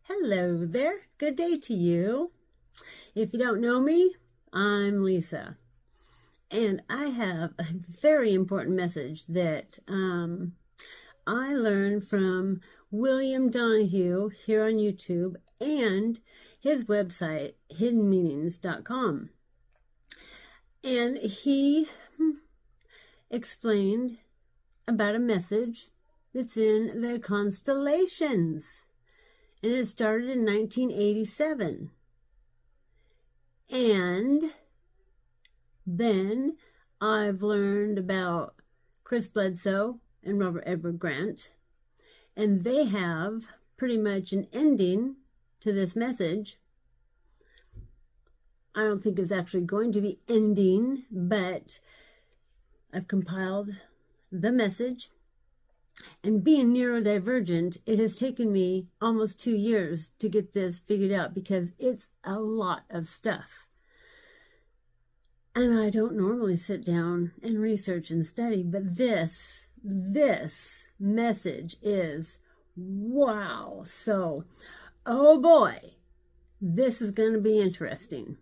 Hello there. Good day to you. If you don't know me, I'm Lisa. And I have a very important message that I learned from William Donahue here on YouTube and his website, hiddenmeanings.com. And he explained about a message that's in the constellations. And it started in 1987. And then I've learned about Chris Bledsoe and Robert Edward Grant. And they have pretty much an ending to this message. I don't think it's actually going to be ending, but I've compiled the message. And being neurodivergent, it has taken me almost 2 years to get this figured out because it's a lot of stuff. And I don't normally sit down and research and study, but this message is wow. So, oh boy, this is going to be interesting.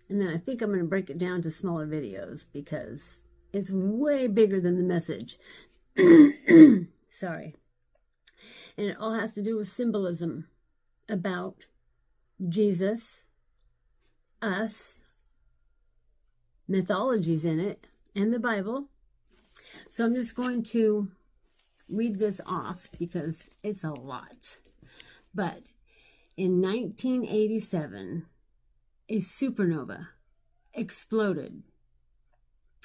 And then I think I'm going to break it down to smaller videos because it's way bigger than the message. Sorry. And it all has to do with symbolism about Jesus, us, mythologies in it, and the Bible. So I'm just going to read this off because it's a lot. But in 1987, a supernova exploded.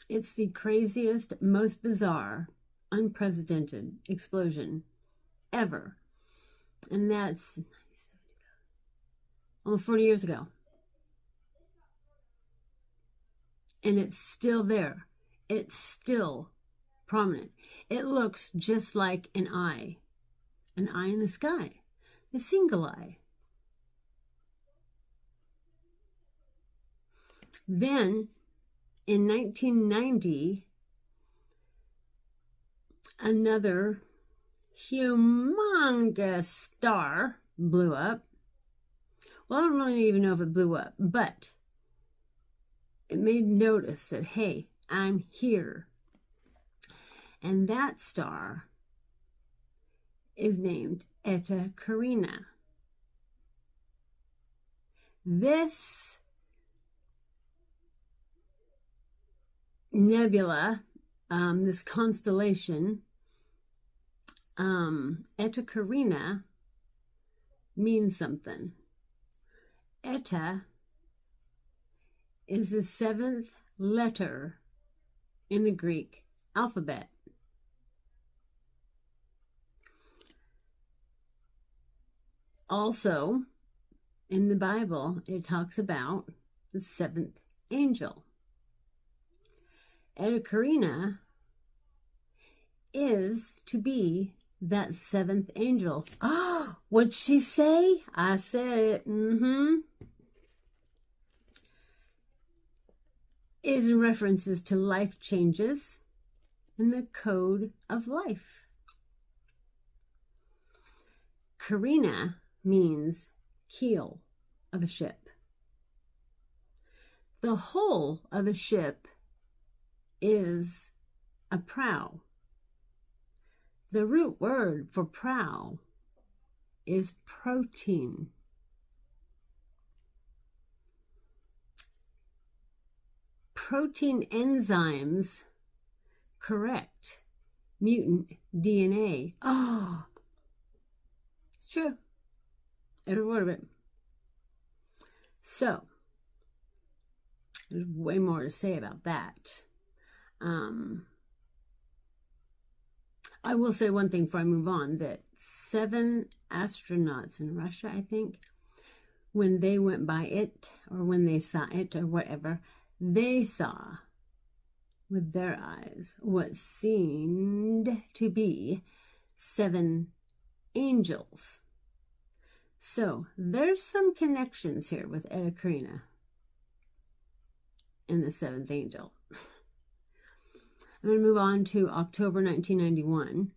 It's the craziest, most bizarre, unprecedented explosion ever. And that's almost 40 years ago. And it's still there. It's still prominent. It looks just like an eye in the sky, a single eye. Then in 1990, another humongous star blew up. Well, I don't really even know if it blew up, but it made notice that, hey, I'm here. And that star is named Eta Carina. This nebula, this constellation, Eta Carina, means something. Eta is the 7th letter in the Greek alphabet. Also, in the Bible, it talks about the 7th angel. Eta Carina is to be that 7th angel. Oh, what'd she say? I said it. It is in references to life changes and the code of life. Carina means keel of a ship. The hull of a ship is a prow. The root word for prow is protein. Protein enzymes correct mutant DNA. Oh, it's true. Every word of it. So, there's way more to say about that. I will say one thing before I move on, that 7 astronauts in Russia, I think, when they went by it, or when they saw it, or whatever, they saw with their eyes what seemed to be 7 angels. So there's some connections here with Eta Carina and the 7th angel. I'm going to move on to October 1991.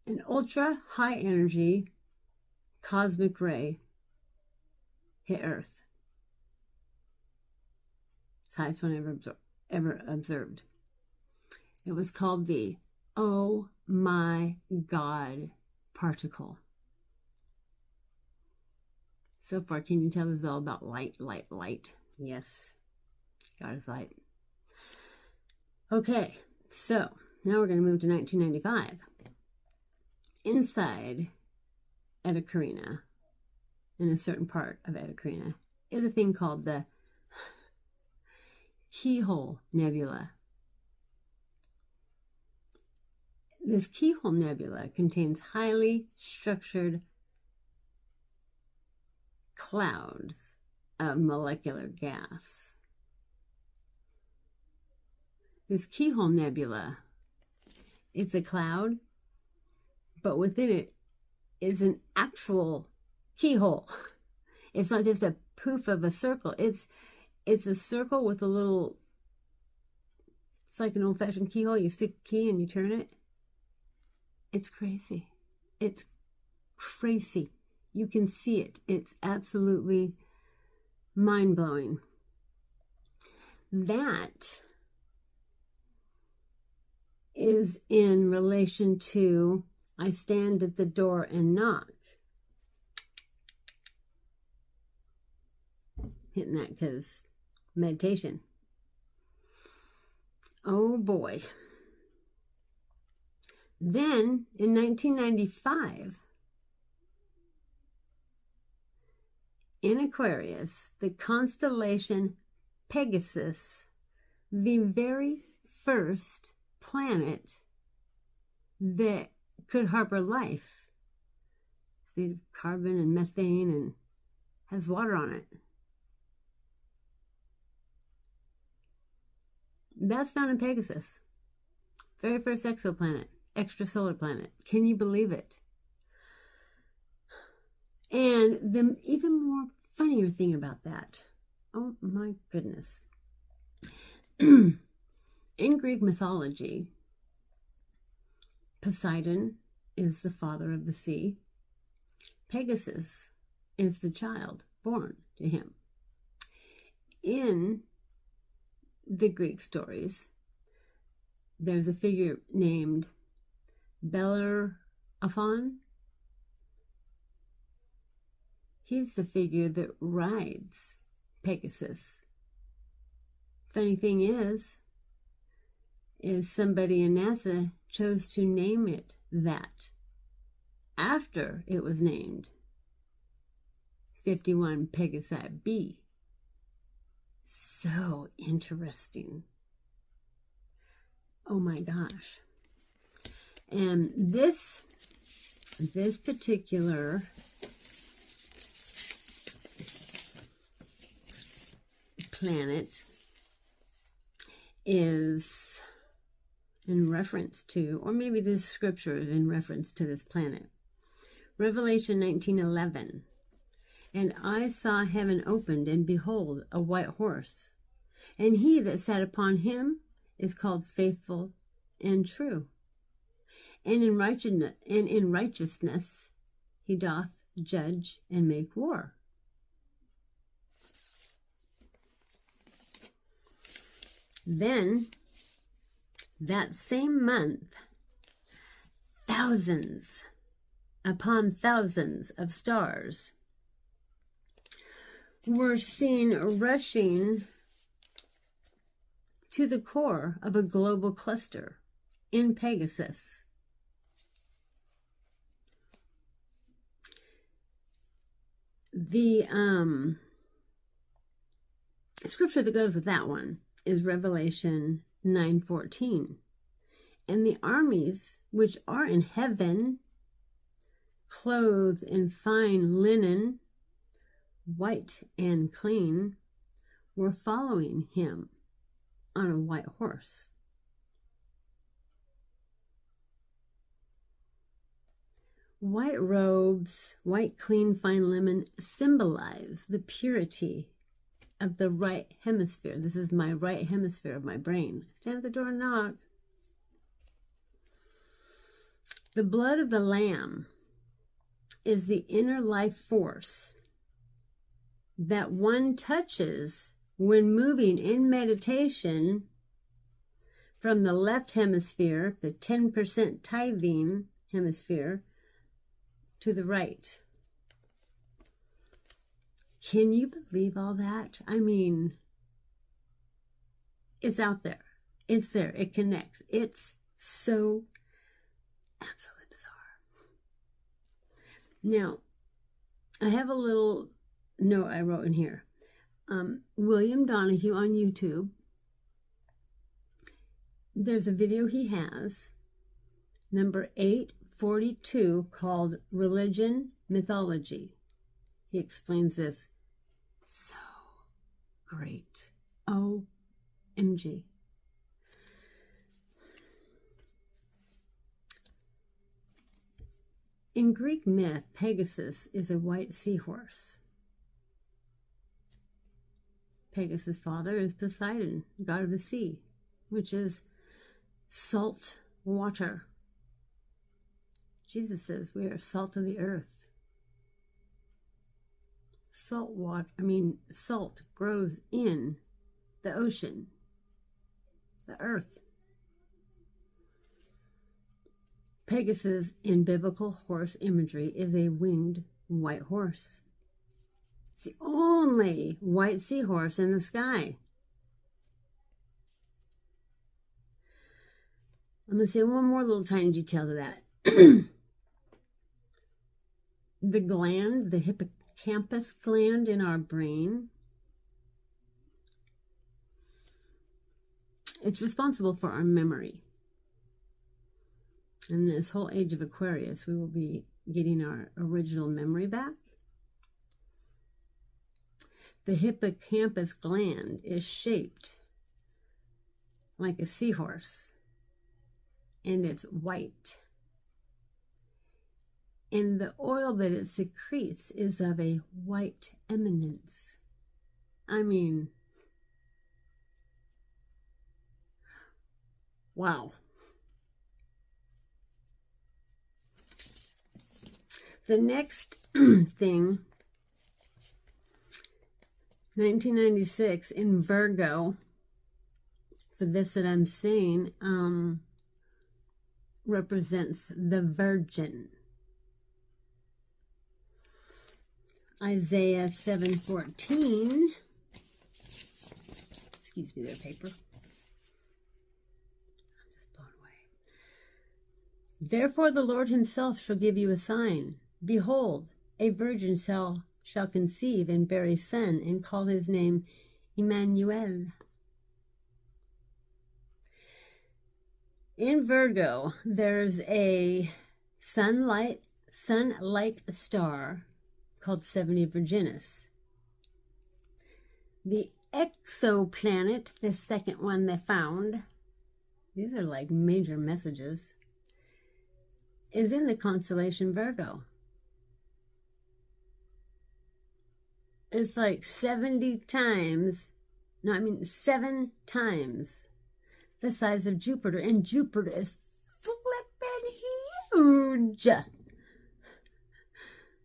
An ultra high energy cosmic ray hit Earth. It's the highest one ever observed. It was called the Oh My God particle. So far, can you tell this is all about light, light, light? Yes, God is light. Okay, so now we're going to move to 1995. Inside Eta Carina, in a certain part of Eta Carina, is a thing called the Keyhole Nebula. This Keyhole Nebula contains highly structured clouds of molecular gas. This Keyhole Nebula, it's a cloud, but within it is an actual keyhole. It's not just a poof of a circle. It's a circle with a little, it's like an old-fashioned keyhole. You stick a key and you turn it. It's crazy. It's crazy. You can see it. It's absolutely mind-blowing. That is in relation to I stand at the door and knock. Hitting that because meditation. Oh boy. Then in 1995, in Aquarius, the constellation Pegasus, the very first planet that could harbor life. It's made of carbon and methane and has water on it. That's found in Pegasus. Very first exoplanet, extrasolar planet. Can you believe it? And the even more funnier thing about that, oh my goodness. In Greek mythology, Poseidon is the father of the sea. Pegasus is the child born to him. In the Greek stories, there's a figure named Bellerophon. He's the figure that rides Pegasus. Funny thing is somebody in NASA chose to name it that after it was named 51 Pegasi B. So interesting. Oh my gosh. And this particular planet is in reference to, or maybe this scripture is in reference to this planet. Revelation 19:11. And I saw heaven opened, and behold, a white horse. And he that sat upon him is called Faithful and True. And in righteousness he doth judge and make war. Then, that same month, thousands upon thousands of stars were seen rushing to the core of a global cluster in Pegasus. The scripture that goes with that one is Revelation 9:14. And the armies which are in heaven, clothed in fine linen, white and clean, were following him on a white horse. White robes, white, clean, fine linen symbolize the purity of the right hemisphere. This is my right hemisphere of my brain. Stand at the door and knock. The blood of the Lamb is the inner life force that one touches when moving in meditation from the left hemisphere, the 10% tithing hemisphere, to the right. Can you believe all that? I mean, it's out there. It's there. It connects. It's so absolutely bizarre. Now, I have a little note I wrote in here. William Donahue on YouTube. There's a video he has, number 842, called Religion, Mythology. He explains this so great. OMG. In Greek myth, Pegasus is a white seahorse. Pegasus' father is Poseidon, god of the sea, which is salt water. Jesus says we are salt of the earth. Salt grows in the ocean, the earth. Pegasus in biblical horse imagery is a winged white horse. It's the only white seahorse in the sky. I'm going to say one more little tiny detail to that. The gland, the hippocampus gland in our brain, it's responsible for our memory. In this whole age of Aquarius, we will be getting our original memory back. The hippocampus gland is shaped like a seahorse, and it's white. And the oil that it secretes is of a white eminence. I mean, wow. The next thing, 1996 in Virgo, for this that I'm saying, represents the Virgin. Isaiah 7:14. Excuse me there, paper. I'm just blown away. Therefore the Lord himself shall give you a sign. Behold, a virgin shall conceive and bear a son, and call his name Emmanuel. In Virgo, there's a sun-like star called 70 Virginis. The exoplanet, the second one they found, these are like major messages, is in the constellation Virgo. It's like 7 times the size of Jupiter, and Jupiter is flippin' huge.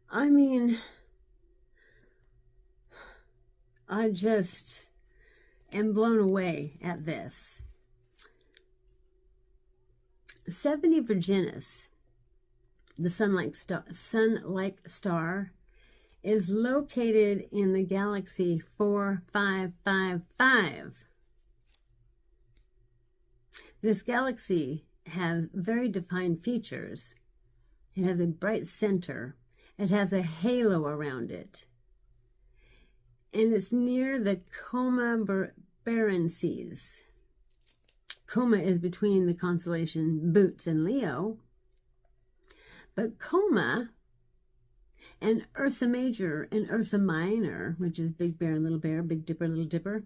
I mean, I just am blown away at this. 70 Virginis, the sun-like star, is located in the galaxy 4555. This galaxy has very defined features. It has a bright center. It has a halo around it. And it's near the Coma Berenices. Coma is between the constellation Boötes and Leo. But Coma and Ursa Major and Ursa Minor, which is Big Bear and Little Bear, Big Dipper, Little Dipper,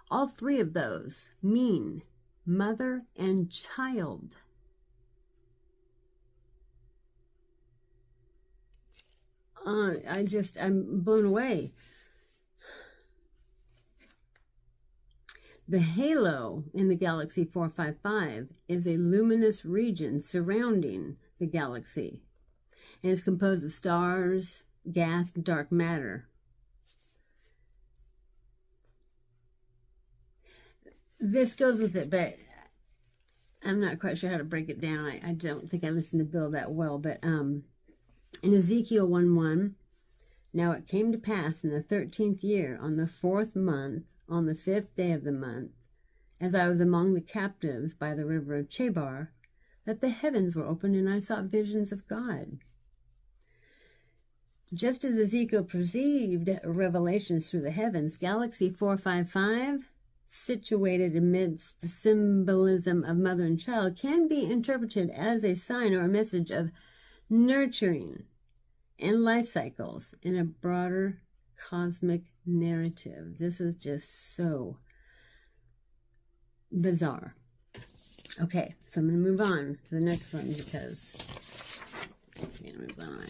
all three of those mean mother and child. I'm blown away. The halo in the galaxy 455 is a luminous region surrounding the galaxy. and is composed of stars, gas, and dark matter. This goes with it, but I'm not quite sure how to break it down. I don't think I listened to Bill that well, but in Ezekiel 1:1, now it came to pass in the 13th year, on the 4th month, on the 5th day of the month, as I was among the captives by the river of Chebar, that the heavens were opened, and I saw visions of God. Just as Ezekiel perceived revelations through the heavens, Galaxy 455, situated amidst the symbolism of mother and child, can be interpreted as a sign or a message of nurturing and life cycles in a broader cosmic narrative. This is just so bizarre. Okay, so I'm going to move on to the next one because I'm going to move on.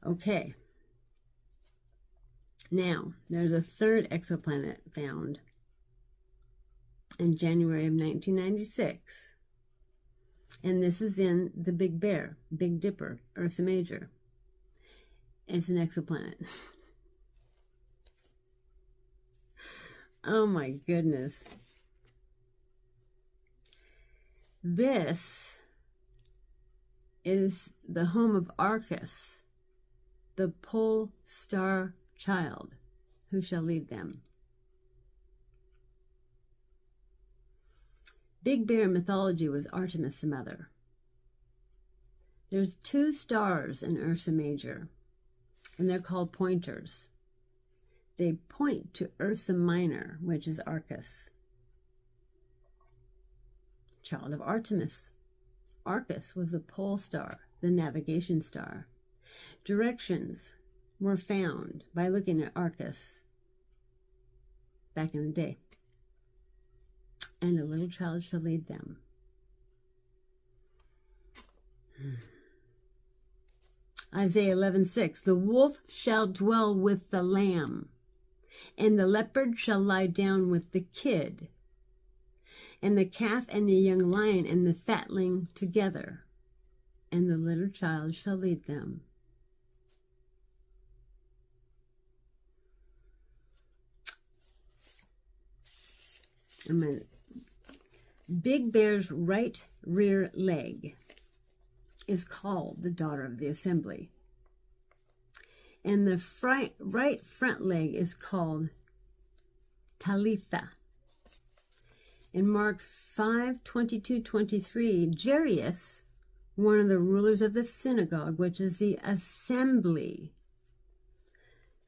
Okay. Now, there's a third exoplanet found in January of 1996. And this is in the Big Bear, Big Dipper, Ursa Major. It's an exoplanet. Oh my goodness. This is the home of Arcus, the pole star child. Who shall lead them? Big Bear mythology was Artemis the mother. There's 2 stars in Ursa Major, and they're called pointers. They point to Ursa Minor, which is Arcus, child of Artemis. Arcus was the pole star, the navigation star. Directions were found by looking at Arcus back in the day. And a little child shall lead them. Isaiah 11:6, the wolf shall dwell with the lamb, and the leopard shall lie down with the kid, and the calf and the young lion and the fatling together, and the little child shall lead them. Big Bear's right rear leg is called the daughter of the assembly. And the right front leg is called Talitha. In Mark 5:22-23, Jairus, one of the rulers of the synagogue, which is the assembly,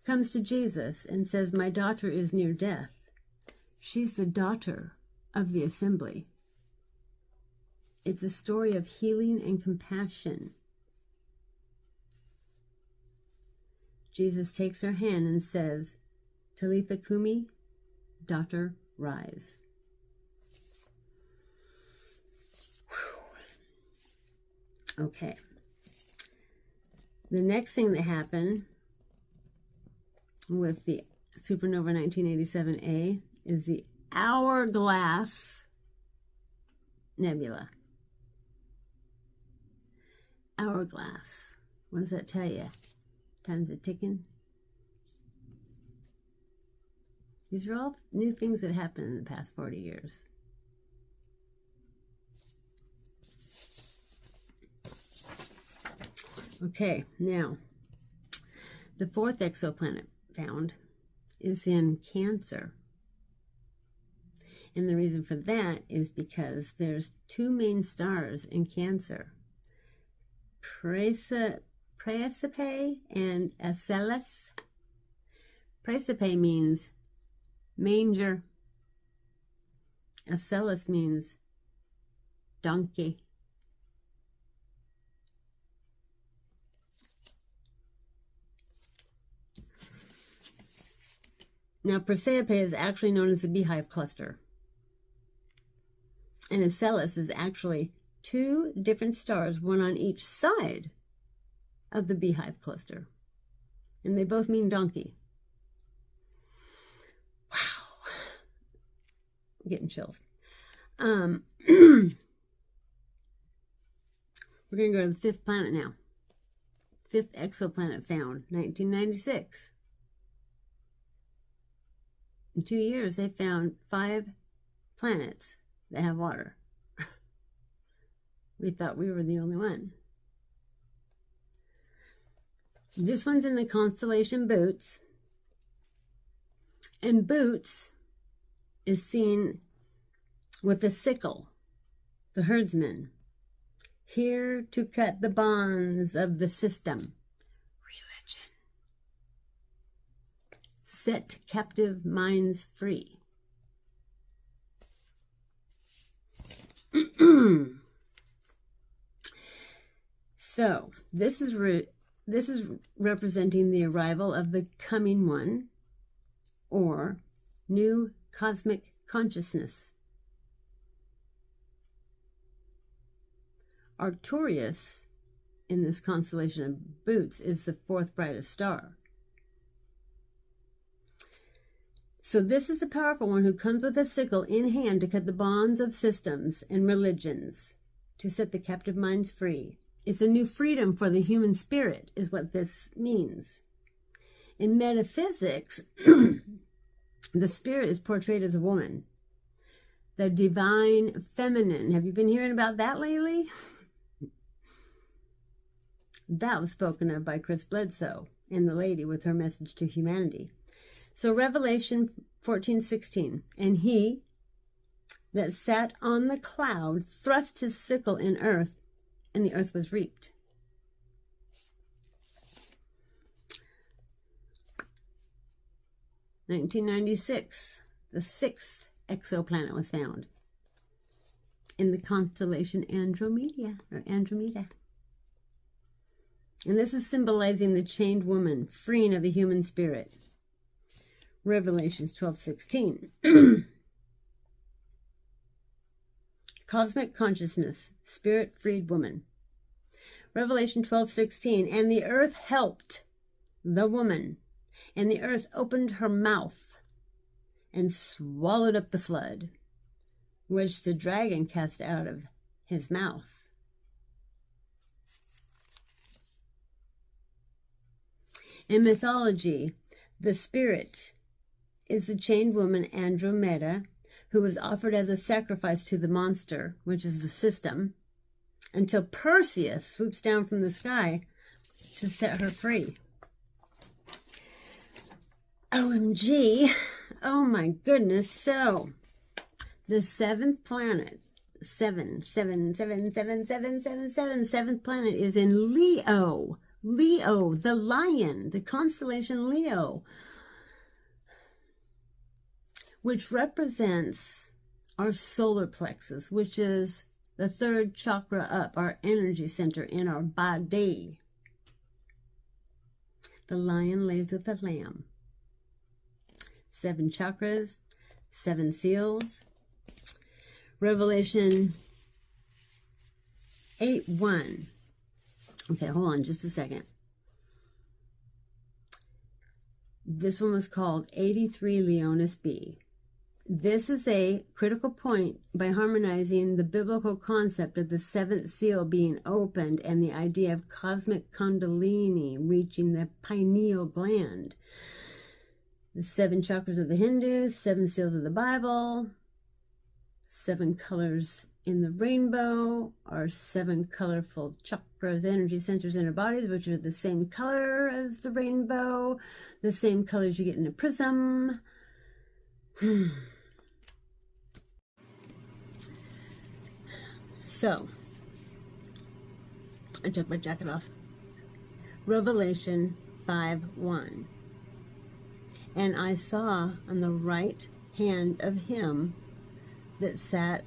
comes to Jesus and says, my daughter is near death. She's the daughter of the assembly. It's a story of healing and compassion. Jesus takes her hand and says, Talitha Kumi, daughter, rise. Whew. Okay. The next thing that happened with the supernova 1987a is the Hourglass Nebula. Hourglass. What does that tell you? Time's a ticking. These are all new things that happened in the past 40 years. Okay, now, the 4th exoplanet found is in Cancer. And the reason for that is because there's 2 main stars in Cancer, Praesepe and Acellus. Praesepe means manger. Acellus means donkey. Now, Praesepe is actually known as the beehive cluster. And Acellus is actually 2 different stars, one on each side of the beehive cluster. And they both mean donkey. Wow. I'm getting chills. We're going to go to the fifth planet now. Fifth exoplanet found, 1996. In 2 years, they found 5 planets that have water. We thought we were the only one. This one's in the constellation Boötes. And Boötes is seen with a sickle, the herdsman, here to cut the bonds of the system. Religion. Set captive minds free. So, this is representing the arrival of the coming one, or new cosmic consciousness. Arcturus, in this constellation of Boötes, is the 4th brightest star. So this is the powerful one who comes with a sickle in hand to cut the bonds of systems and religions, to set the captive minds free. It's a new freedom for the human spirit, is what this means. In metaphysics, the spirit is portrayed as a woman. The divine feminine. Have you been hearing about that lately? That was spoken of by Bledsoe in The Lady with her message to humanity. So Revelation 14:16, and he that sat on the cloud thrust his sickle in earth, and the earth was reaped. In 1996, the 6th exoplanet was found in the constellation Andromeda. And this is symbolizing the chained woman, freeing of the human spirit. Revelations 12:16. Cosmic consciousness, spirit-freed woman. Revelation 12:16. And the earth helped the woman, and the earth opened her mouth and swallowed up the flood, which the dragon cast out of his mouth. In mythology, the spirit is the chained woman Andromeda, who was offered as a sacrifice to the monster, which is the system, until Perseus swoops down from the sky to set her free. OMG. Oh my goodness. So, the 7th planet, 7th planet is in Leo. Leo, the lion, the constellation Leo, which represents our solar plexus, which is the 3rd chakra up, our energy center in our body. The lion lays with the lamb. 7 chakras, 7 seals. Revelation 8:1. Okay, hold on just a second. This one was called 83 Leonis B. This is a critical point by harmonizing the biblical concept of the 7th seal being opened and the idea of cosmic Kundalini reaching the pineal gland. The 7 chakras of the Hindus, 7 seals of the Bible, 7 colors in the rainbow are 7 colorful chakras, energy centers in our bodies, which are the same color as the rainbow, the same colors you get in a prism. So, I took my jacket off. Revelation 5:1. And I saw on the right hand of him that sat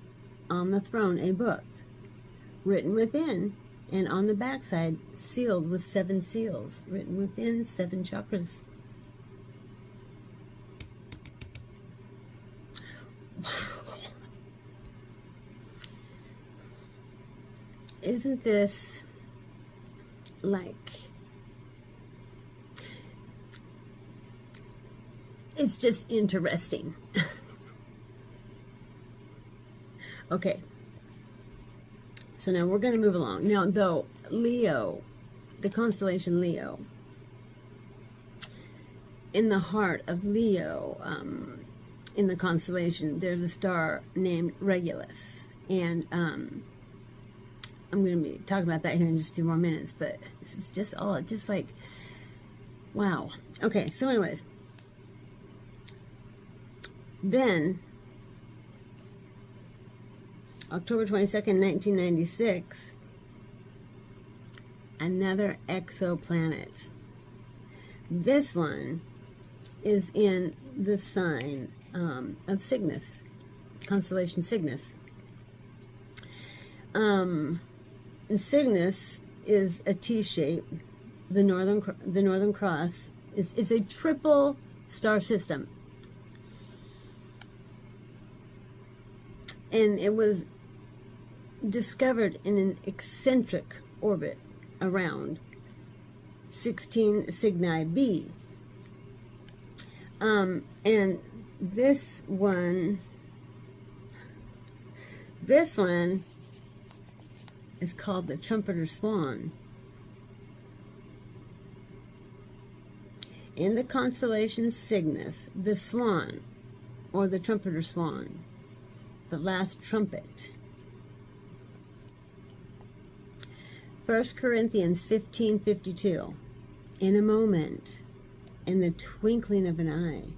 on the throne a book, written within, and on the backside, sealed with 7 seals, written within 7 chakras. Isn't this like, it's just interesting. So So now we're going to move along. Now, though, Leo, the constellation Leo, in the heart of Leo, in the constellation, there's a star named Regulus. And I'm going to be talking about that here in just a few more minutes, but this is just all, just like, wow. Okay, so anyways, then, October 22nd, 1996, another exoplanet. This one is in the sign of Cygnus, constellation Cygnus. And Cygnus is a T-shape. The Northern Cross is a triple star system. And it was discovered in an eccentric orbit around 16 Cygni b. And this one is called the Trumpeter Swan. In the constellation Cygnus, the swan, or the Trumpeter Swan, the last trumpet. 1 Corinthians 15:52. In a moment, in the twinkling of an eye,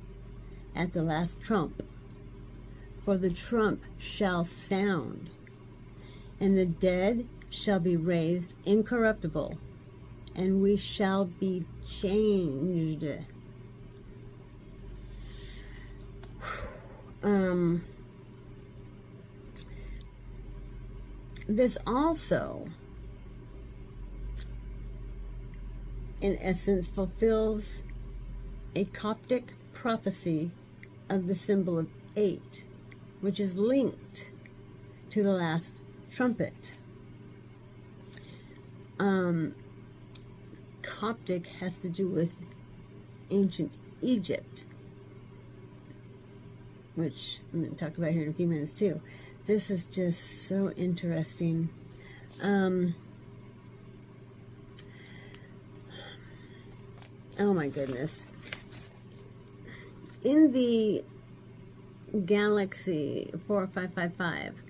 at the last trump, for the trump shall sound, and the dead shall be raised incorruptible, and we shall be changed. This also, in essence, fulfills a Coptic prophecy of the symbol of 8, which is linked to the last trumpet. Coptic has to do with ancient Egypt, which I'm going to talk about here in a few minutes too. This is just so interesting. Oh my goodness. In the galaxy 4555,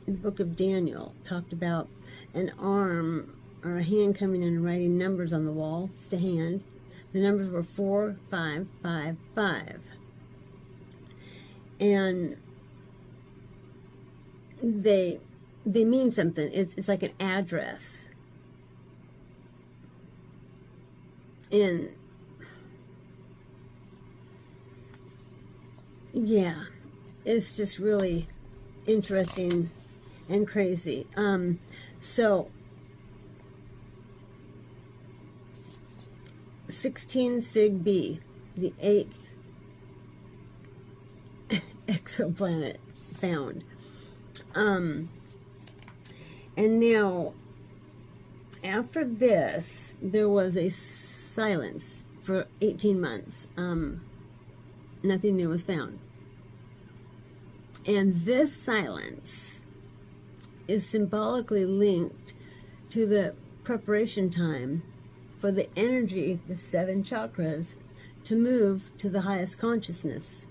the book of Daniel talked about an arm or a hand coming in and writing numbers on the wall, just a hand. The numbers were 4555. And they mean something. It's like an address. And yeah, it's just really interesting and crazy. So 16 Cygni b, the 8th exoplanet found. And now, after this, there was a silence for 18 months. Nothing new was found. And this silence is symbolically linked to the preparation time for the energy, the 7 chakras, to move to the highest consciousness.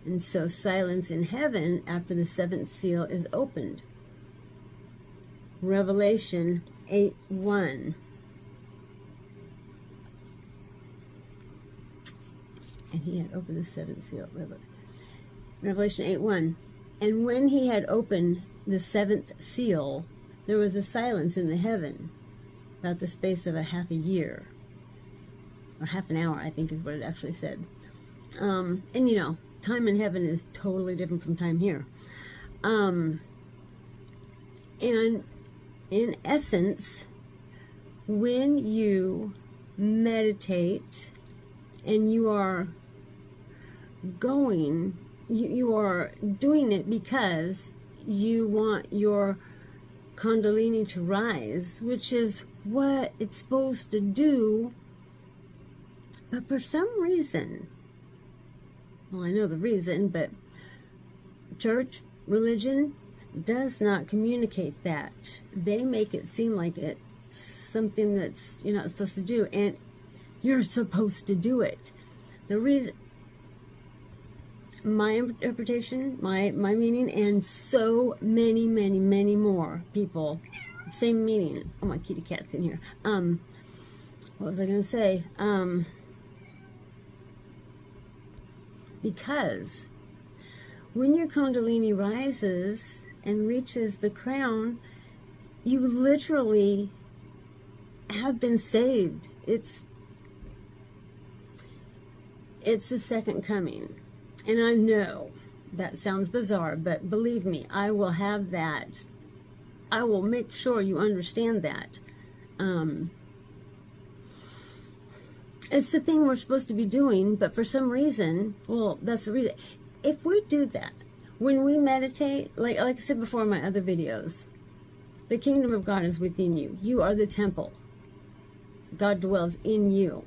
And so silence in heaven after the 7th seal is opened. Revelation 8:1. And he had opened the 7th seal. Revelation 8:1. And when he had opened the 7th seal, there was a silence in the heaven, about the space of a half a year, or half an hour, I think is what it actually said. And you know, time in heaven is totally different from time here. And in essence, when you meditate and you are going, you are doing it because you want your Kundalini to rise, which is what it's supposed to do. But for some reason, well, I know the reason, but church, religion, does not communicate that. They make it seem like it's something that's you're not supposed to do, and you're supposed to do it. The reason, my interpretation, my meaning, and so many more people, same meaning. Oh, my kitty cat's in here. What was I going to say? Because when your Kundalini rises and reaches the crown, you literally have been saved. It's the second coming. And I know that sounds bizarre, but believe me, I will have that. I will make sure you understand that. It's the thing we're supposed to be doing, but for some reason, well, that's the reason. If we do that, when we meditate, like I said before in my other videos, the kingdom of God is within you. You are the temple. God dwells in you.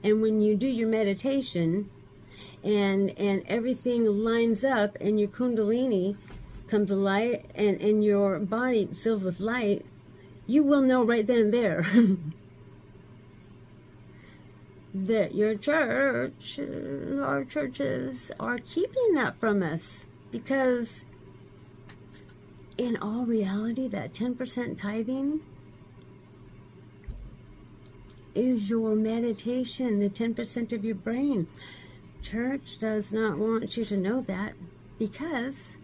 And when you do your meditation and everything lines up and your Kundalini comes to light and your body fills with light, you will know right then and there that your church, our churches are keeping that from us, because in all reality, that 10% tithing is your meditation, the 10% of your brain. Church does not want you to know that, because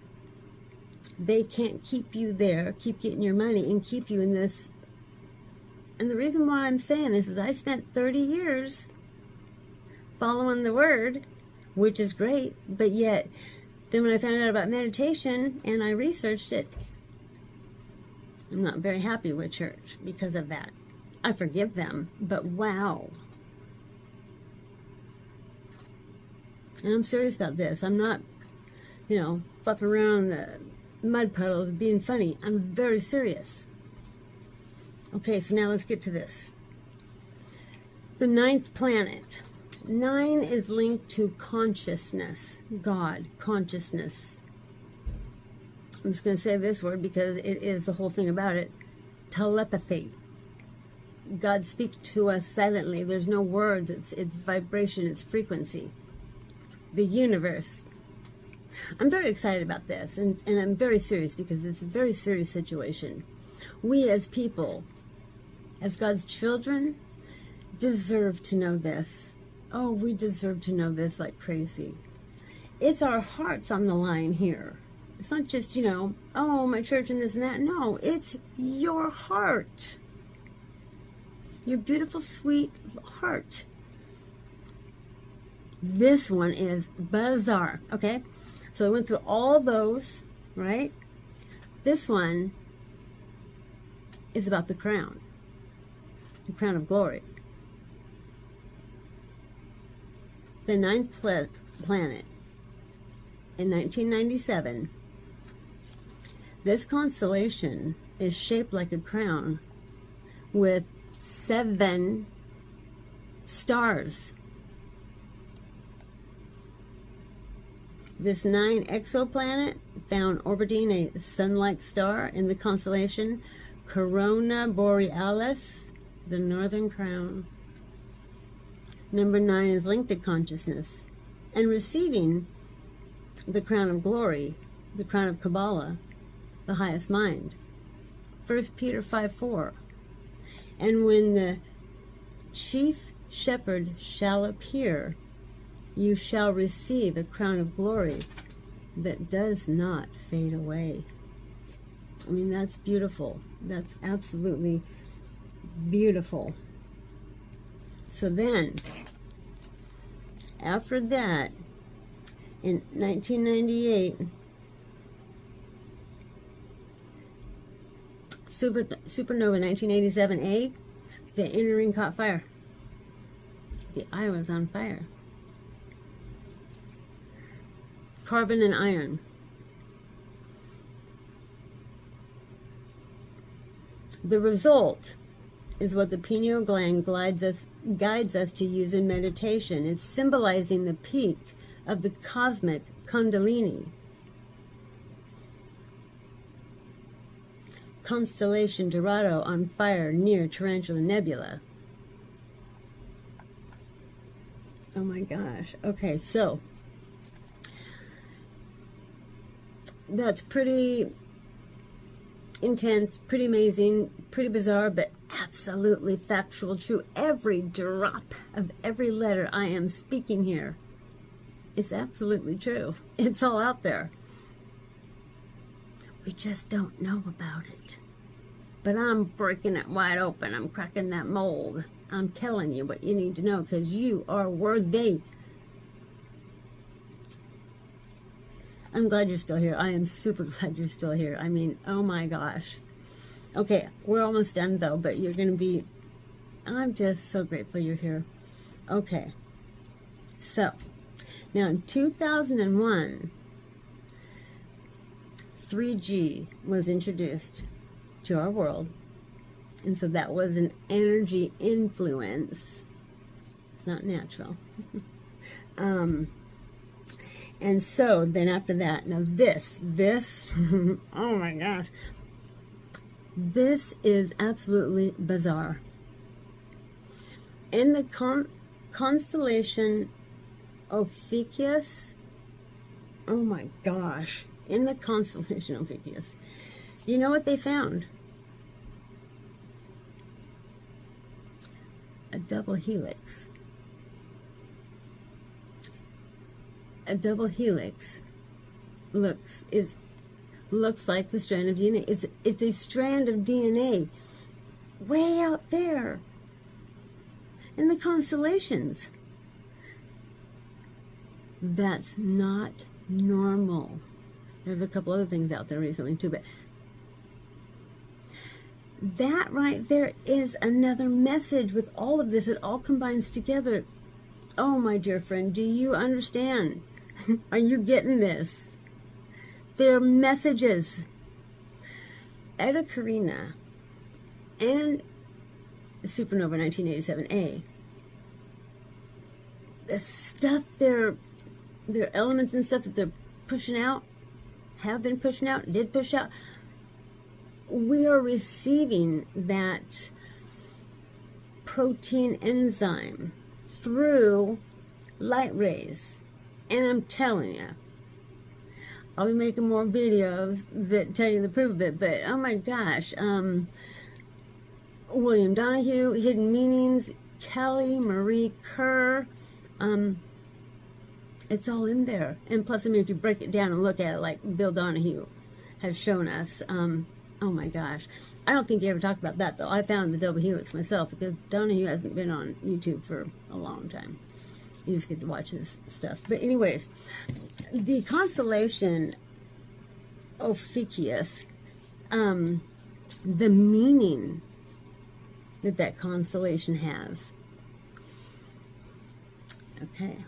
they can't keep you there, keep getting your money, and keep you in this. And the reason why I'm saying this is I spent 30 years following the word, which is great, but yet then when I found out about meditation and I researched it, I'm not very happy with church because of that. I forgive them, but wow. And I'm serious about this. I'm not, flopping around the mud puddles being funny. I'm very serious. Okay, so now let's get to this. The 9th planet. 9 is linked to consciousness, God, consciousness. I'm just going to say this word because it is the whole thing about it. Telepathy. God speaks to us silently. There's no words. It's vibration. It's frequency. The universe. I'm very excited about this, and I'm very serious because it's a very serious situation. We as people, as God's children, deserve to know this. Oh, we deserve to know this like crazy. It's our hearts on the line here. It's not just, oh, my church and this and that. No, it's your heart. Your beautiful, sweet heart. This one is bizarre, okay? So I went through all those, right? This one is about the crown of glory. The 9th planet in 1997. This constellation is shaped like a crown with 7 stars. This 9 exoplanet found orbiting a sun-like star in the constellation Corona Borealis, the northern crown. Number 9 is linked to consciousness and receiving the crown of glory, the crown of Kabbalah, the highest mind. 1 Peter 5:4. And when the chief shepherd shall appear, you shall receive a crown of glory that does not fade away. I mean, that's beautiful. That's absolutely beautiful. So then, after that, in 1998, supernova 1987a, the inner ring caught fire. The eye was on fire. Carbon and iron. The result is what the pineal gland guides us to use in meditation. It's symbolizing the peak of the cosmic Kundalini. Constellation Dorado on fire near Tarantula Nebula. Oh my gosh. Okay, so that's pretty intense, pretty amazing, pretty bizarre, but absolutely factual, true. Every drop of every letter I am speaking here is absolutely true. It's all out there. We just don't know about it. But I'm breaking it wide open. I'm cracking that mold. I'm telling you what you need to know because you are worthy. I'm glad you're still here. I am super glad you're still here. I mean, oh my gosh. Okay, we're almost done though, but you're going to be... I'm just so grateful you're here. Okay. So, now in 2001... 3G was introduced to our world, and so that was an energy influence. It's not natural. And so then after that, now this oh my gosh, this is absolutely bizarre. In the constellation Ophiuchus, oh my gosh, in the constellation Ophiuchus, you know what they found? A double helix. A double helix looks like the strand of DNA. It's a strand of DNA way out there in the constellations. That's not normal. There's a couple other things out there recently too, but that right there is another message with all of this. It all combines together. Oh, my dear friend, do you understand? Are you getting this? They're messages. Eta Carina and supernova 1987a. The stuff their elements and stuff that they're pushing out, have been pushing out, did push out. We are receiving that protein enzyme through light rays. And I'm telling you, I'll be making more videos that tell you the proof of it, but oh my gosh, William Donahue, Hidden Meanings, Kelly, Marie Kerr, it's all in there. And plus, I mean, if you break it down and look at it like Bill Donahue has shown us, oh my gosh. I don't think he ever talked about that, though. I found the double helix myself because Donahue hasn't been on YouTube for a long time. You just get to watch his stuff. But anyways, the constellation Ophiuchus, the meaning that constellation has. Okay.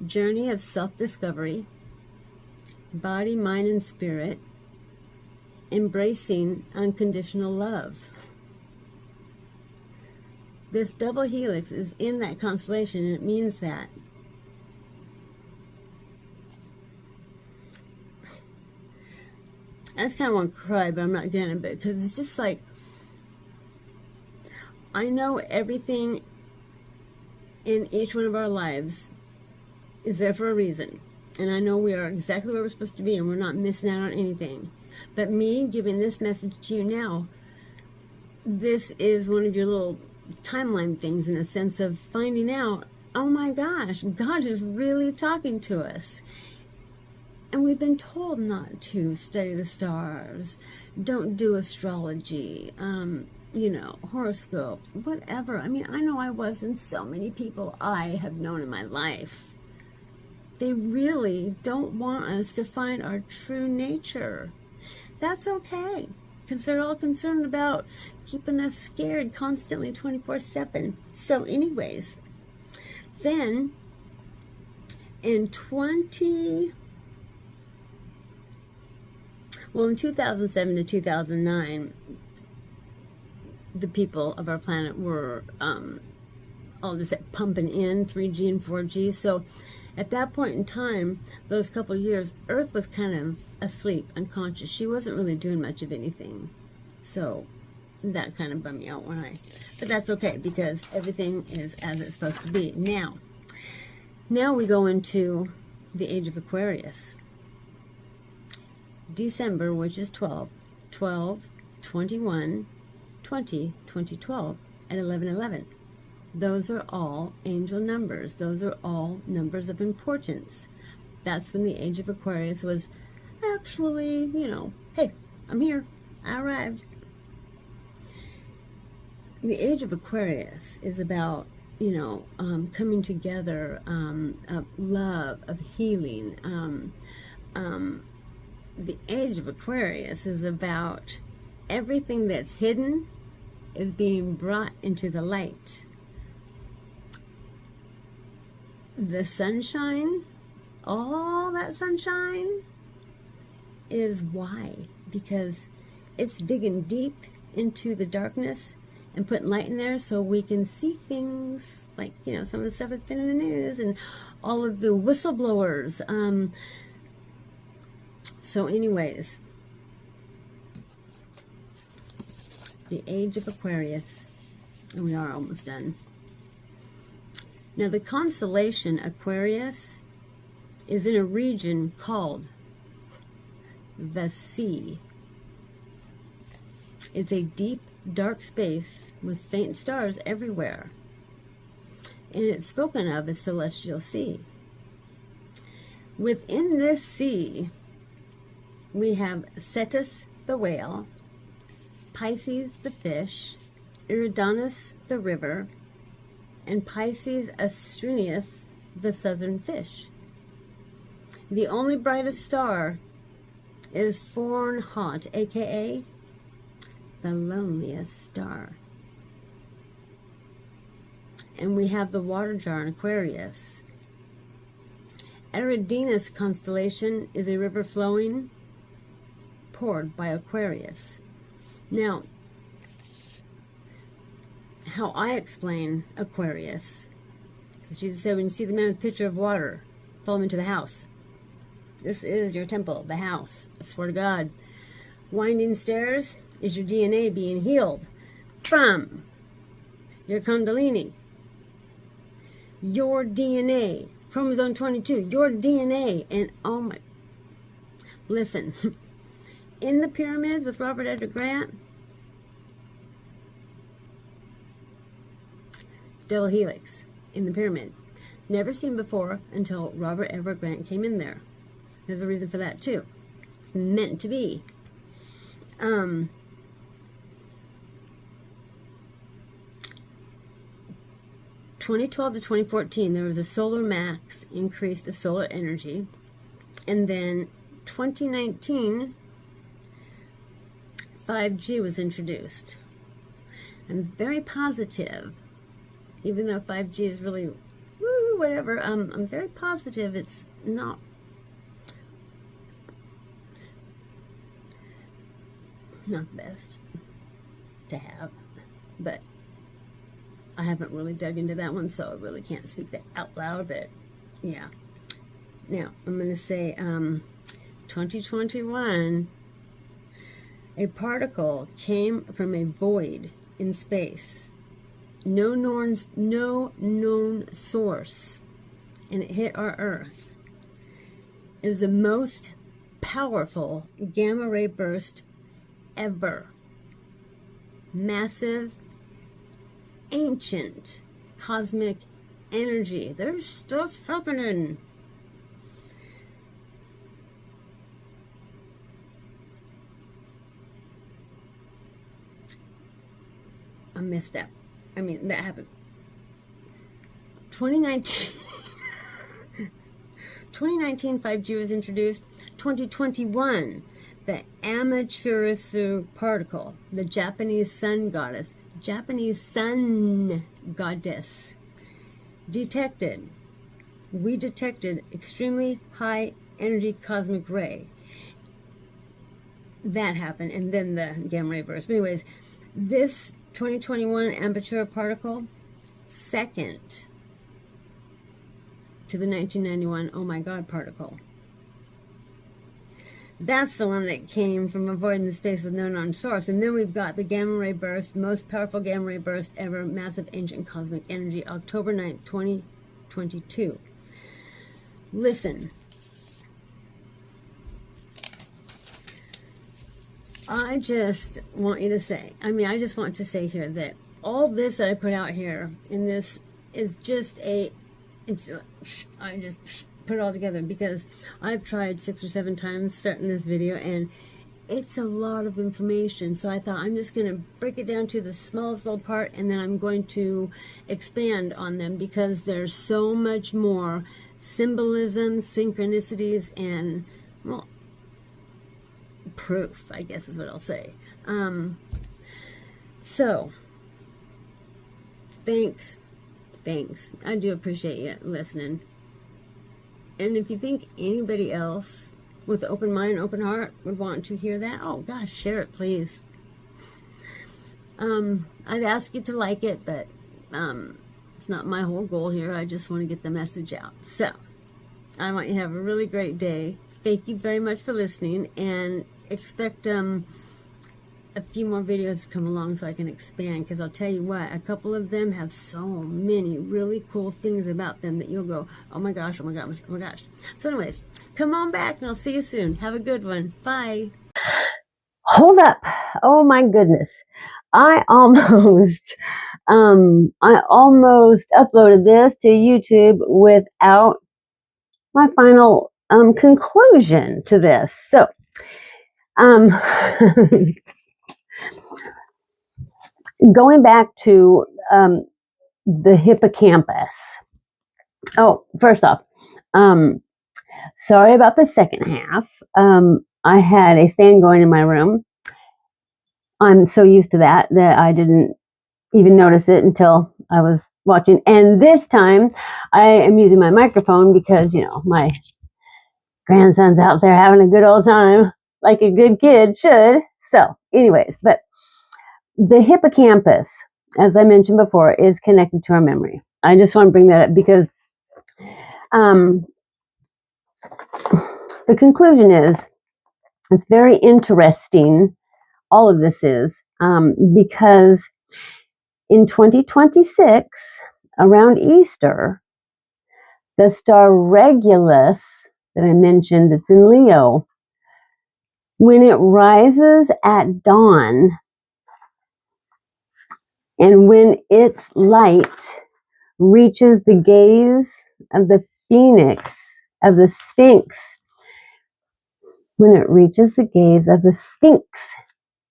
Journey of self-discovery, body, mind, and spirit, embracing unconditional love. This double helix is in that constellation, and it means that. I just kind of want to cry, but I'm not gonna, because it's just like, I know everything in each one of our lives is there for a reason. And I know we are exactly where we're supposed to be, and we're not missing out on anything. But me giving this message to you now, this is one of your little timeline things in a sense of finding out, oh my gosh, God is really talking to us. And we've been told not to study the stars, don't do astrology, you know, horoscopes, whatever. I mean, I know I was, and so many people I have known in my life. They really don't want us to find our true nature. That's okay, because they're all concerned about keeping us scared constantly 24/7. So anyways, then in 2007 to 2009, the people of our planet were all just pumping in 3G and 4G. So at that point in time, those couple years, Earth was kind of asleep, unconscious. She wasn't really doing much of anything. So that kind of bummed me out but that's okay, because everything is as it's supposed to be. Now we go into the age of Aquarius. December, which is 12, 12, 21, 20, 2012, and 1111. Those are all angel numbers. Those are all numbers of importance. That's when the age of Aquarius was actually, you know, hey, I'm here. I arrived. The age of Aquarius is about, you know, coming together, of love, of healing. The age of Aquarius is about everything that's hidden is being brought into the light. The sunshine, all that sunshine, is why? Because it's digging deep into the darkness and putting light in there so we can see things like, you know, some of the stuff that's been in the news and all of the whistleblowers. So anyways, the age of Aquarius, and we are almost done. Now the constellation Aquarius is in a region called the sea. It's a deep, dark space with faint stars everywhere. And it's spoken of as celestial sea. Within this sea, we have Cetus the whale, Pisces the fish, Eridanus the river, and Pisces Astrinius the southern fish. The only brightest star is Fornhont, aka the loneliest star. And we have the water jar in Aquarius. Eridanus constellation is a river flowing, poured by Aquarius. Now, how I explain Aquarius, because Jesus said, when you see the man with a pitcher of water, follow him into the house. This is your temple, the house. I swear to God. Winding stairs is your DNA being healed from your Kundalini. Your DNA, chromosome 22, your DNA, and oh my, listen, in the pyramids with Robert Edward Grant, double helix in the pyramid. Never seen before until Robert Edward Grant came in there. There's a reason for that too. It's meant to be. 2012 to 2014, there was a solar max increase of solar energy. And then 2019, 5G was introduced. I'm very positive, even though 5G is really, woo, whatever, I'm very positive it's not the best to have, but I haven't really dug into that one, so I really can't speak that out loud, but yeah. Now, I'm going to say 2021, a particle came from a void in space. No known source, and it hit our Earth. It is the most powerful gamma ray burst ever. Massive, ancient cosmic energy. There's stuff happening. I messed up. I mean, that happened. 2019 5G was introduced. 2021, the Amaterasu particle, the Japanese sun goddess, detected. We detected extremely high energy cosmic ray. That happened, and then the gamma ray burst. But anyways, this 2021 Amaterasu particle, second to the 1991 oh my god particle. That's the one that came from a void in space with no known source. And then we've got the gamma ray burst, most powerful gamma ray burst ever, massive ancient cosmic energy, October 9th, 2022. Listen, I just want you to say, I just want to say here that all this that I put out here in this is just I just put it all together because I've tried 6 or 7 times starting this video and it's a lot of information. So I thought I'm just going to break it down to the smallest little part and then I'm going to expand on them because there's so much more symbolism, synchronicities, and, well, proof, I guess is what I'll say. So, thanks. I do appreciate you listening. And if you think anybody else with open mind, open heart would want to hear that, oh gosh, share it, please. I'd ask you to like it, but it's not my whole goal here. I just want to get the message out. So, I want you to have a really great day. Thank you very much for listening, and expect a few more videos to come along so I can expand, because I'll tell you what, a couple of them have so many really cool things about them that you'll go, oh my gosh, oh my gosh, oh my gosh. So anyways, come on back and I'll see you soon. Have a good one. Bye. Hold up. Oh my goodness. I almost uploaded this to YouTube without my final conclusion to this. So going back to the hippocampus. Oh, first off, sorry about the second half. I had a fan going in my room. I'm so used to that I didn't even notice it until I was watching. And this time I am using my microphone because, you know, my grandson's out there having a good old time like a good kid should. So anyways, but the hippocampus, as I mentioned before, is connected to our memory. I just want to bring that up because the conclusion is, it's very interesting, all of this is, because in 2026, around Easter, the star Regulus that I mentioned that's in Leo, when it rises at dawn, and when its light reaches the gaze of the phoenix, of the Sphinx, when it reaches the gaze of the Sphinx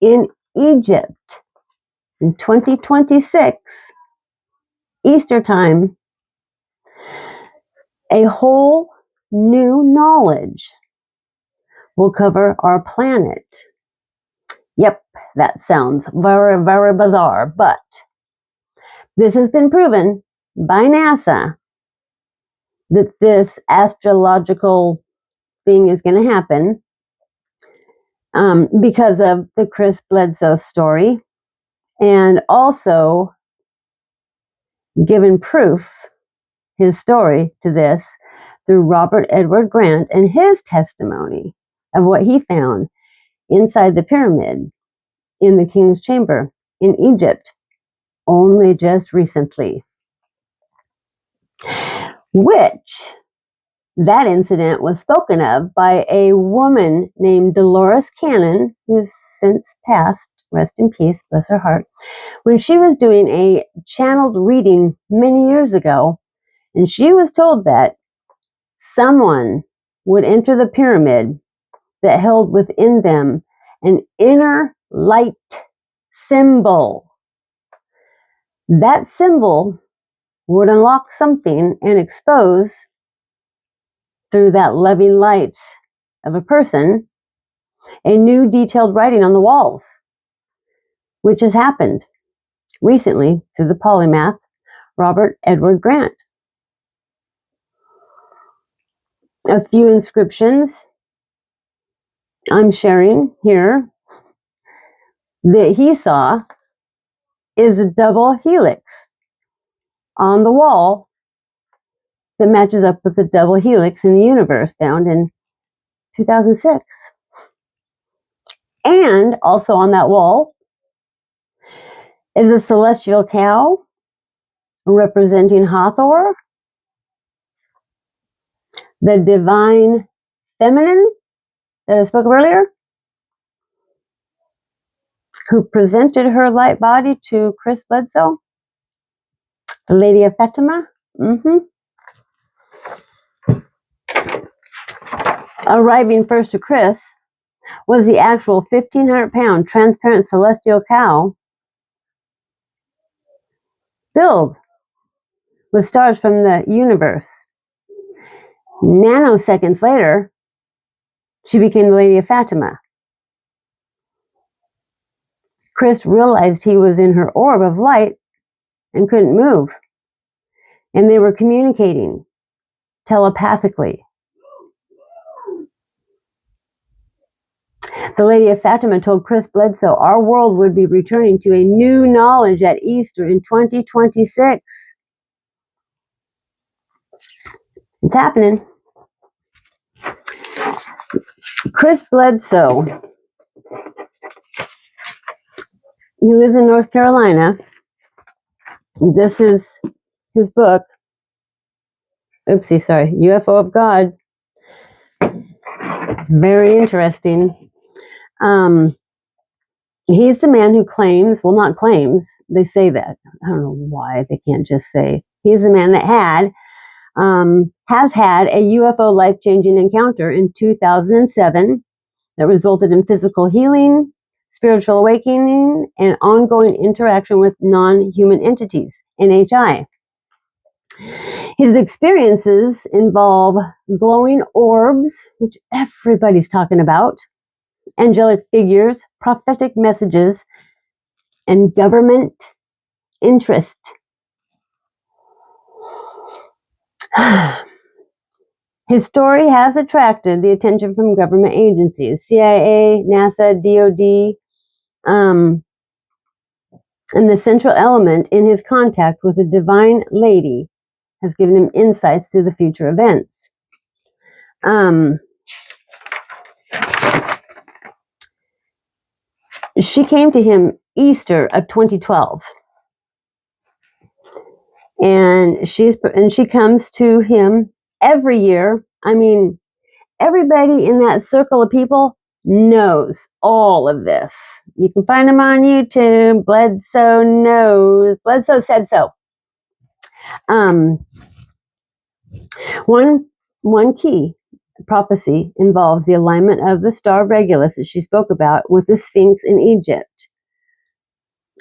in Egypt in 2026, Easter time, a whole new knowledge will cover our planet. Yep, that sounds very, very bizarre, but this has been proven by NASA that this astrological thing is going to happen because of the Chris Bledsoe story, and also given proof, his story to this, through Robert Edward Grant and his testimony of what he found inside the pyramid in the King's Chamber in Egypt only just recently. Which, that incident was spoken of by a woman named Dolores Cannon, who's since passed, rest in peace, bless her heart, when she was doing a channeled reading many years ago, and she was told that someone would enter the pyramid that held within them an inner light symbol. That symbol would unlock something and expose, through that loving light of a person, a new detailed writing on the walls, which has happened recently through the polymath Robert Edward Grant. A few inscriptions I'm sharing here that he saw is a double helix on the wall that matches up with the double helix in the universe found in 2006. And also on that wall is a celestial cow representing Hathor, the divine feminine that I spoke of earlier, who presented her light body to Chris Bledsoe, the Lady of Fatima. Arriving first to Chris was the actual 1,500-pound transparent celestial cow filled with stars from the universe. Nanoseconds later, she became the Lady of Fatima. Chris realized he was in her orb of light and couldn't move, and they were communicating telepathically. The Lady of Fatima told Chris Bledsoe our world would be returning to a new knowledge at Easter in 2026. It's happening. Chris Bledsoe, he lives in North Carolina. This is his book. UFO of God. Very interesting. He's the man who claims, well, not claims, they say that. I don't know why they can't just say. He's the man that has had a UFO life-changing encounter in 2007 that resulted in physical healing, spiritual awakening, and ongoing interaction with non-human entities, NHI. His experiences involve glowing orbs, which everybody's talking about, angelic figures, prophetic messages, and government interest. His story has attracted the attention from government agencies, CIA, NASA, DOD, and the central element in his contact with the Divine Lady has given him insights to the future events. She came to him Easter of 2012. And she comes to him every year. I mean, everybody in that circle of people knows all of this. You can find them on YouTube. Bledsoe knows. Bledsoe said so. One key prophecy involves the alignment of the star Regulus that she spoke about with the Sphinx in Egypt,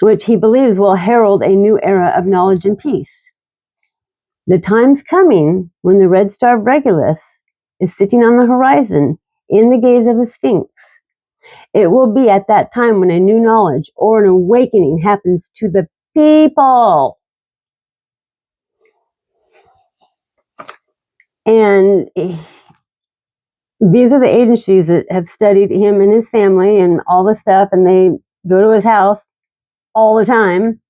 which he believes will herald a new era of knowledge and peace. The time's coming when the red star Regulus is sitting on the horizon in the gaze of the Sphinx. It will be at that time when a new knowledge or an awakening happens to the people. And these are the agencies that have studied him and his family and all the stuff, and they go to his house all the time.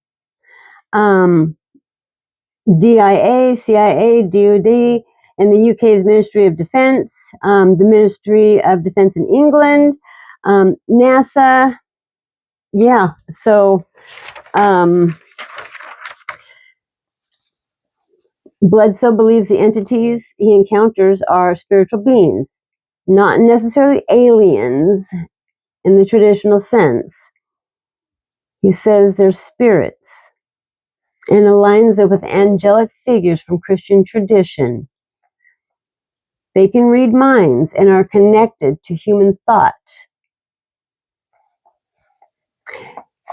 DIA, CIA, DOD, and the UK's Ministry of Defence, the Ministry of Defence in England, NASA. Yeah, so Bledsoe believes the entities he encounters are spiritual beings, not necessarily aliens in the traditional sense. He says they're spirits and aligns them with angelic figures from Christian tradition. They can read minds and are connected to human thought.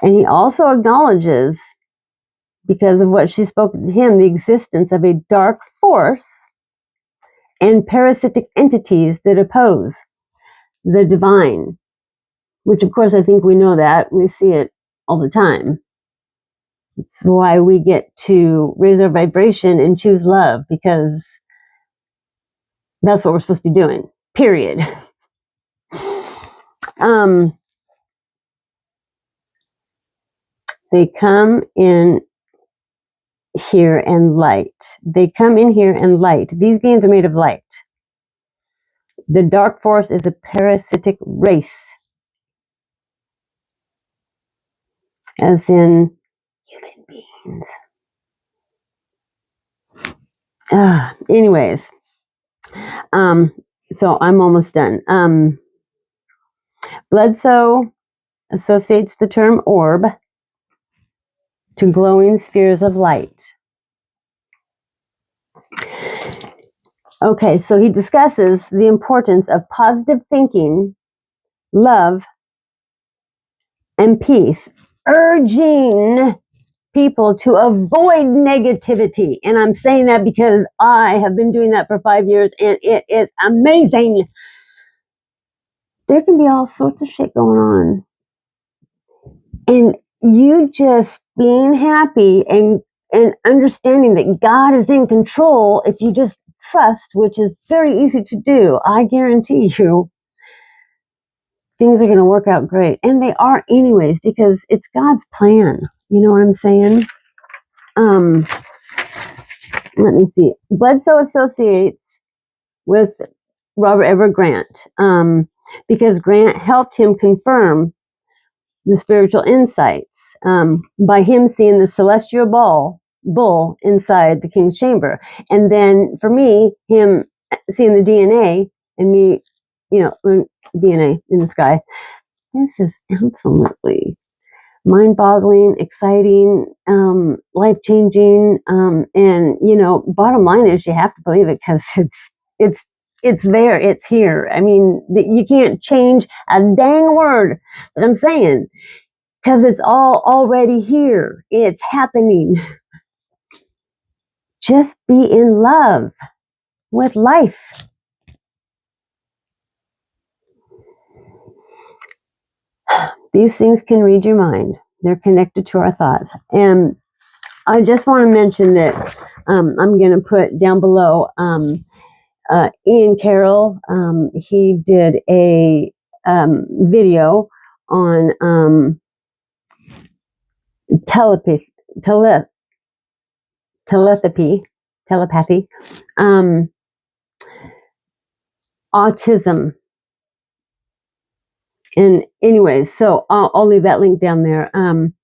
And he also acknowledges, because of what she spoke to him, the existence of a dark force and parasitic entities that oppose the divine, which of course I think we know that. We see it all the time. It's why we get to raise our vibration and choose love, because that's what we're supposed to be doing, period. They come in here and light. They come in here and light. These beings are made of light. The dark force is a parasitic race. as in human beings. Anyways, so I'm almost done. Bledsoe associates the term orb to glowing spheres of light. Okay, so he discusses the importance of positive thinking, love, and peace, urging people to avoid negativity. And I'm saying that because I have been doing that for 5 years, and it is amazing. There can be all sorts of shit going on. And you just being happy and understanding that God is in control, if you just trust, which is very easy to do, I guarantee you, things are going to work out great. And they are anyways, because it's God's plan. You know what I'm saying? Let me see. Bledsoe associates with Robert Everett Grant because Grant helped him confirm the spiritual insights by him seeing the celestial bull inside the king's chamber. And then for me, him seeing the DNA and me, DNA in the sky. This is absolutely mind-boggling, exciting, life-changing, and bottom line is you have to believe it because it's there, it's here. I mean, you can't change a dang word that I'm saying because it's all already here. It's happening. Just be in love with life. These things can read your mind. They're connected to our thoughts. And I just want to mention that I'm going to put down below Ian Carroll. He did a video on telepathy, autism. And anyways, so I'll leave that link down there. I'm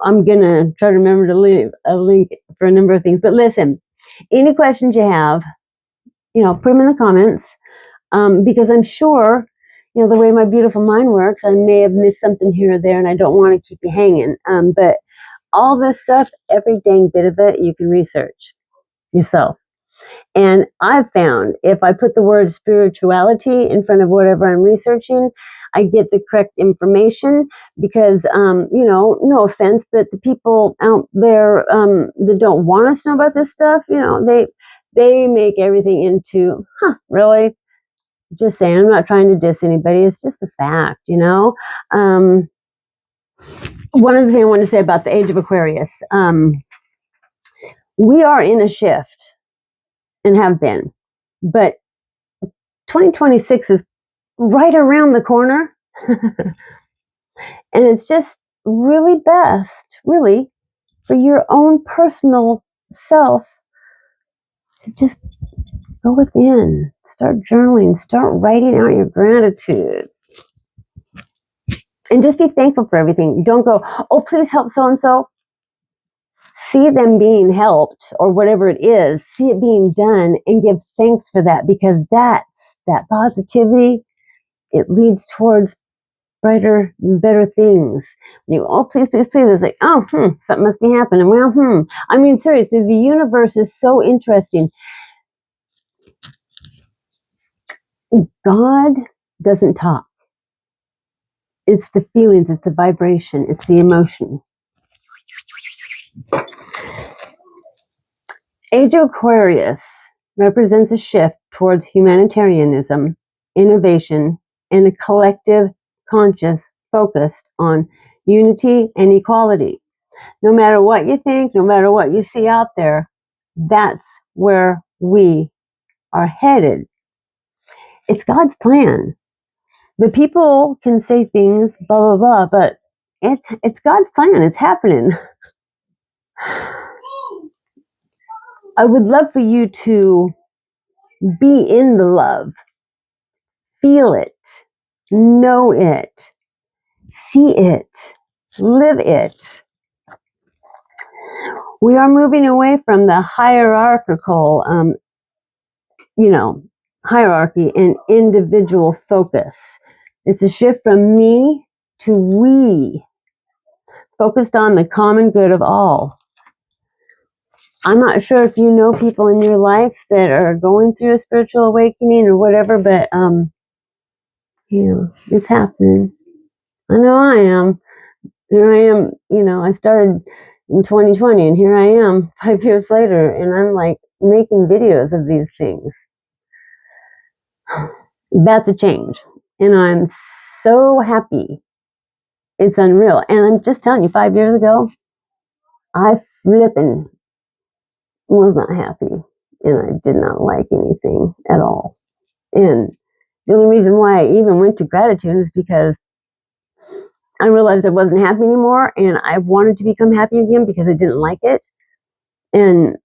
gonna try to remember to leave a link for a number of things. But listen, any questions you have, put them in the comments, because I'm sure, the way my beautiful mind works, I may have missed something here or there, and I don't want to keep you hanging. But all this stuff, every dang bit of it, you can research yourself. And I've found if I put the word spirituality in front of whatever I'm researching, I get the correct information because, no offense, but the people out there that don't want us to know about this stuff, they make everything into, really? Just saying, I'm not trying to diss anybody. It's just a fact, One other thing I want to say about the age of Aquarius. We are in a shift and have been, but 2026 is right around the corner. And it's just really best, really, for your own personal self to just go within, start journaling, start writing out your gratitude. And just be thankful for everything. Don't go, oh, please help so-and-so. See them being helped or whatever it is, see it being done and give thanks for that because that positivity, it leads towards brighter and better things. Oh, please, please, please. It's like, something must be happening. Well, I mean, seriously, the universe is so interesting. God doesn't talk. It's the feelings, it's the vibration, it's the emotion. Age of Aquarius represents a shift towards humanitarianism, innovation, and a collective conscious focused on unity and equality. No matter what you think, no matter what you see out there, that's where we are headed. It's God's plan. The people can say things, blah, blah, blah, but it's God's plan. It's happening. I would love for you to be in the love, feel it, know it, see it, Live it. We are moving away from the hierarchical, hierarchy and individual focus. It's a shift from me to we, focused on the common good of all. I'm not sure if you know people in your life that are going through a spiritual awakening or whatever, but it's happening. I know I am. Here I am, I started in 2020 and here I am 5 years later and I'm like making videos of these things. That's a change. And I'm so happy. It's unreal. And I'm just telling you, 5 years ago, I flippin' was not happy. And I did not like anything at all. And the only reason why I even went to gratitude is because I realized I wasn't happy anymore and I wanted to become happy again because I didn't like it. And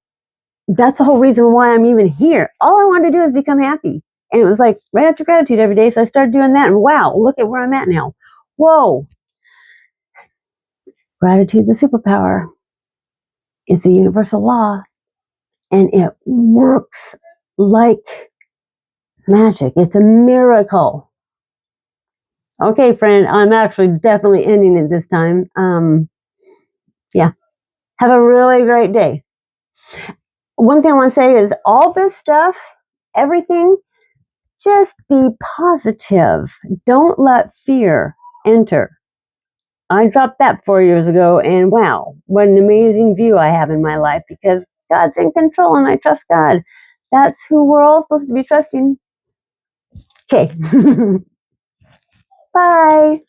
that's the whole reason why I'm even here. All I wanted to do is become happy. And it was like right after gratitude every day. So I started doing that and wow, look at where I'm at now. Whoa. Gratitude's a superpower. It's a universal law. And it works like magic. It's a miracle. Okay, friend, I'm actually definitely ending it this time. Yeah. Have a really great day. One thing I want to say is all this stuff, everything, just be positive. Don't let fear enter. I dropped that 4 years ago, and wow, what an amazing view I have in my life because God's in control and I trust God. That's who we're all supposed to be trusting. Okay. Bye.